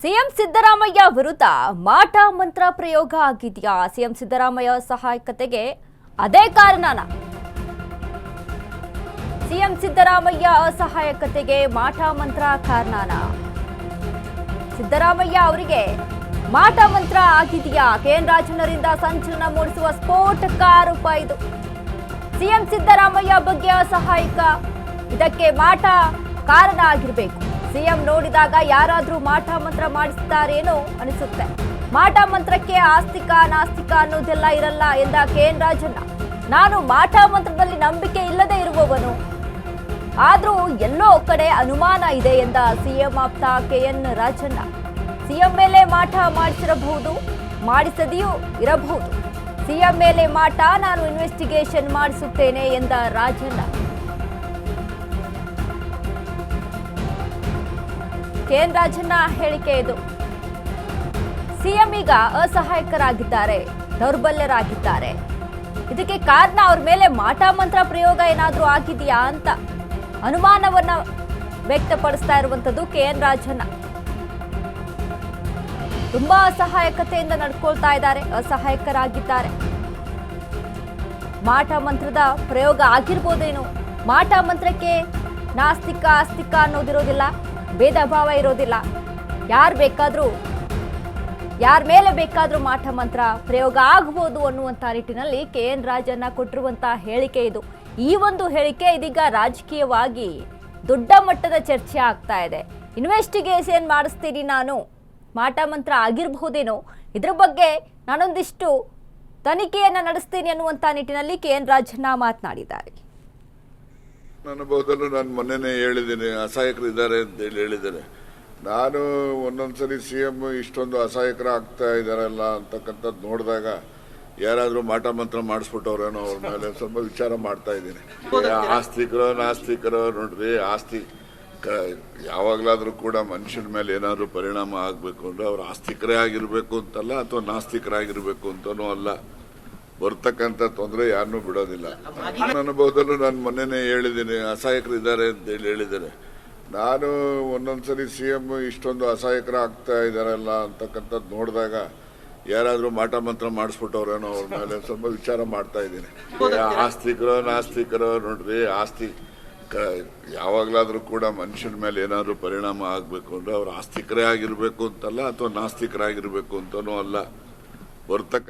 CM Siddaramaiah ವಿರುದ್ಧ ಮಾಟ ಮಂತ್ರ ಪ್ರಯೋಗ ಆಗಿದೆಯಾ? ಸಿಎಂ ಸಿದ್ದರಾಮಯ್ಯ ಸಹಾಯಕತೆಗೆ ಅದೇ ಕಾರಣನಾ? ಸಿಎಂ ಸಿದ್ದರಾಮಯ್ಯ ಅಸಹಾಯಕತೆಗೆ ಮಾಟ ಮಂತ್ರ ಕಾರಣನಾ? ಸಿದ್ದರಾಮಯ್ಯ ಅವರಿಗೆ ಮಾಟ ಮಂತ್ರ ಆಗಿದೆಯಾ? ಕೆಎನ್ ರಾಜಣ್ಣರಿಂದ ಸಂಚಲನ ಮೂಡಿಸುವ ಸ್ಫೋಟಕ ಆರೋಪ ಇದು. ಸಿಎಂ ಸಿದ್ದರಾಮಯ್ಯ ಬಗ್ಗೆ ಅಸಹಾಯಕ, ಇದಕ್ಕೆ ಮಾಟ ಕಾರಣ ಆಗಿರಬೇಕು. ಸಿಎಂ ನೋಡಿದಾಗ ಯಾರಾದ್ರೂ ಮಾಟ ಮಂತ್ರ ಮಾಡಿಸ್ತಾರೇನೋ ಅನಿಸುತ್ತೆ. ಮಾಟ ಮಂತ್ರಕ್ಕೆ ಆಸ್ತಿಕ ನಾಸ್ತಿಕ ಅನ್ನೋದೆಲ್ಲ ಇರಲ್ಲ ಎಂದ ಕೆಎನ್ ರಾಜಣ್ಣ. ನಾನು ಮಾಟ ಮಂತ್ರದಲ್ಲಿ ನಂಬಿಕೆ ಇಲ್ಲದೆ ಇರುವವನು, ಆದ್ರೂ ಎಲ್ಲೋ ಕಡೆ ಅನುಮಾನ ಇದೆ ಎಂದ ಸಿಎಂ ಆಪ್ತ ಕೆಎನ್ ರಾಜಣ್ಣ. ಸಿಎಂ ಮೇಲೆ ಮಾಟ ಮಾಡಿಸಿರಬಹುದು, ಮಾಡಿಸದೆಯೂ ಇರಬಹುದು. ಸಿಎಂ ಮೇಲೆ ಮಾಟ, ನಾನು ಇನ್ವೆಸ್ಟಿಗೇಷನ್ ಮಾಡಿಸುತ್ತೇನೆ ಎಂದ ರಾಜಣ್ಣ. ಕೆಎನ್ ರಾಜಣ್ಣ ಹೇಳಿಕೆ ಇದು. ಸಿಎಂ ಈಗ ಅಸಹಾಯಕರಾಗಿದ್ದಾರೆ, ದೌರ್ಬಲ್ಯರಾಗಿದ್ದಾರೆ. ಇದಕ್ಕೆ ಕಾರಣ ಅವ್ರ ಮೇಲೆ ಮಾಟ ಮಂತ್ರ ಪ್ರಯೋಗ ಏನಾದ್ರೂ ಆಗಿದೆಯಾ ಅಂತ ಅನುಮಾನವನ್ನ ವ್ಯಕ್ತಪಡಿಸ್ತಾ ಇರುವಂತದ್ದು ಕೆಎನ್ ರಾಜಣ್ಣ. ತುಂಬಾ ಅಸಹಾಯಕತೆಯಿಂದ ನಡ್ಕೊಳ್ತಾ ಇದ್ದಾರೆ, ಅಸಹಾಯಕರಾಗಿದ್ದಾರೆ. ಮಾಟ ಮಂತ್ರದ ಪ್ರಯೋಗ ಆಗಿರ್ಬೋದೇನು? ಮಾಟ ಮಂತ್ರಕ್ಕೆ ನಾಸ್ತಿಕ ಆಸ್ತಿಕ ಅನ್ನೋದಿರೋದಿಲ್ಲ, ಭೇದ ಭಾವ ಇರೋದಿಲ್ಲ. ಯಾರ ಮೇಲೆ ಬೇಕಾದ್ರೂ ಮಾಟ ಮಂತ್ರ ಪ್ರಯೋಗ ಆಗಬಹುದು ಅನ್ನುವಂಥ ನಿಟ್ಟಿನಲ್ಲಿ ಕೆಎನ್ ರಾಜಣ್ಣ ಕೊಟ್ಟಿರುವಂತಹ ಹೇಳಿಕೆ ಇದು. ಈ ಒಂದು ಹೇಳಿಕೆ ಇದೀಗ ರಾಜಕೀಯವಾಗಿ ದೊಡ್ಡ ಮಟ್ಟದ ಚರ್ಚೆ ಆಗ್ತಾ ಇದೆ. ಇನ್ವೆಸ್ಟಿಗೇಷನ್ ಮಾಡಿಸ್ತೀನಿ, ನಾನು ಮಾಟ ಮಂತ್ರ ಆಗಿರಬಹುದೇನೋ, ಇದ್ರ ಬಗ್ಗೆ ನಾನೊಂದಿಷ್ಟು ತನಿಖೆಯನ್ನ ನಡೆಸ್ತೀನಿ ಅನ್ನುವಂಥ ನಿಟ್ಟಿನಲ್ಲಿ ಕೆಎನ್ ರಾಜಣ್ಣ ಮಾತನಾಡಿದ್ದಾರೆ. ನನ್ನ ಬಹುದಲ್ಲೂ ನಾನು ಮೊನ್ನೆನೇ ಹೇಳಿದ್ದೇನೆ, ಅಸಹಾಯಕರಿದ್ದಾರೆ ಅಂತ ಹೇಳಿದ್ದೇನೆ. ನಾನು ಒಂದೊಂದ್ಸರಿ ಸಿಎಂ ಇಷ್ಟೊಂದು ಅಸಹಾಯಕರ ಆಗ್ತಾ ಇದಾರಲ್ಲ ಅಂತಕ್ಕಂಥದ್ದು ನೋಡಿದಾಗ ಯಾರಾದ್ರೂ ಮಾಟ ಮಂತ್ರ ಮಾಡಿಸ್ಬಿಟ್ಟವ್ರೇನೋ ಅವ್ರ ಮೇಲೆ ಸ್ವಲ್ಪ ವಿಚಾರ ಮಾಡ್ತಾ ಇದ್ದೀನಿ. ಆಸ್ತಿಕರೋ ನಾಸ್ತಿಕರೋ ನೋಡ್ರಿ, ಆಸ್ತಿ ಯಾವಾಗ್ಲಾದ್ರೂ ಕೂಡ ಮನುಷ್ಯನ ಮೇಲೆ ಏನಾದ್ರು ಪರಿಣಾಮ ಆಗ್ಬೇಕು ಅಂದ್ರೆ ಅವ್ರು ಆಸ್ತಿಕರೇ ಆಗಿರ್ಬೇಕು ಅಂತಲ್ಲ, ಅಥವಾ ನಾಸ್ತಿಕರಾಗಿರ್ಬೇಕು ಅಂತನೂ ಅಲ್ಲ. ಬರ್ತಕ್ಕಂಥ ತೊಂದರೆ ಯಾರನ್ನೂ ಬಿಡೋದಿಲ್ಲ. ನನ್ನ ಬಹುದಲ್ಲೂ ನಾನು ಮೊನ್ನೆನೇ ಹೇಳಿದ್ದೀನಿ, ಅಸಹಾಯಕರಿದ್ದಾರೆ ಅಂತ ಹೇಳಿದ್ದೇನೆ. ನಾನು ಒಂದೊಂದ್ಸರಿ ಸಿಎಂ ಇಷ್ಟೊಂದು ಅಸಹಾಯಕರ ಆಗ್ತಾ ಇದಾರಲ್ಲ ಅಂತಕ್ಕಂಥದ್ದು ನೋಡಿದಾಗ ಯಾರಾದ್ರೂ ಮಾಟ ಮಂತ್ರ ಮಾಡಿಸ್ಬಿಟ್ಟವ್ರೇನೋ ಅವ್ರ ಮೇಲೆ ಸ್ವಲ್ಪ ವಿಚಾರ ಮಾಡ್ತಾ ಇದ್ದೀನಿ. ಆಸ್ತಿಕರೋ ನಾಸ್ತಿಕರೋ ನೋಡ್ರಿ, ಆಸ್ತಿ ಯಾವಾಗ್ಲಾದ್ರೂ ಕೂಡ ಮನುಷ್ಯನ ಮೇಲೆ ಏನಾದ್ರು ಪರಿಣಾಮ ಆಗ್ಬೇಕು ಅಂದ್ರೆ ಅವ್ರು ಆಸ್ತಿಕರೇ ಆಗಿರ್ಬೇಕು ಅಂತಲ್ಲ, ಅಥವಾ ನಾಸ್ತಿಕರಾಗಿರ್ಬೇಕು ಅಂತನೂ ಅಲ್ಲ. ಬರ್ತಕ್ಕ